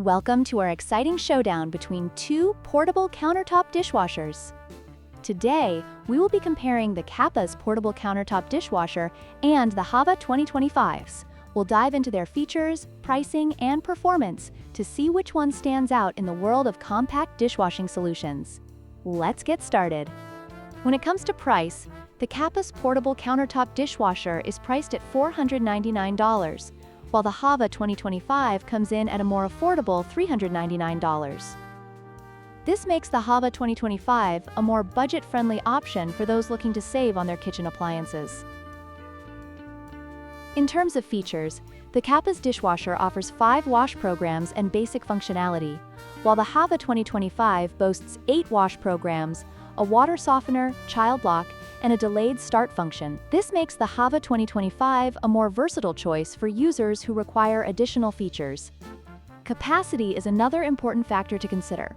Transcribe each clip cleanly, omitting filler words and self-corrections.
Welcome to our exciting showdown between two portable countertop dishwashers. Today, we will be comparing the Kappa's portable countertop dishwasher and the Hava 2025's. We'll dive into their features, pricing, and performance to see which one stands out in the world of compact dishwashing solutions. Let's get started. When it comes to price, the Kappa's portable countertop dishwasher is priced at $499, while the Hava 2025 comes in at a more affordable $399. This makes the Hava 2025 a more budget-friendly option for those looking to save on their kitchen appliances. In terms of features, the Kappa's dishwasher offers 5 wash programs and basic functionality, while the Hava 2025 boasts 8 wash programs, a water softener, child lock, and a delayed start function. This makes the Hava 2025 a more versatile choice for users who require additional features. Capacity is another important factor to consider.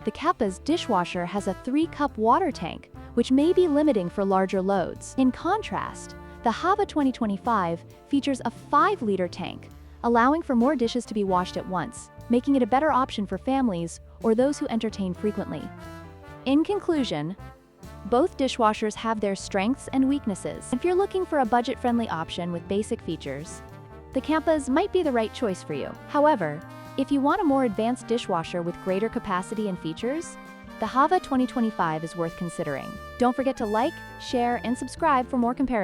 The Kappa's dishwasher has a 3-cup water tank, which may be limiting for larger loads. In contrast, the Hava 2025 features a 5-liter tank, allowing for more dishes to be washed at once, making it a better option for families or those who entertain frequently. In conclusion, both dishwashers have their strengths and weaknesses. If you're looking for a budget-friendly option with basic features, the Kappa's might be the right choice for you. However, if you want a more advanced dishwasher with greater capacity and features, the Hava 2025 is worth considering. Don't forget to like, share, and subscribe for more comparisons.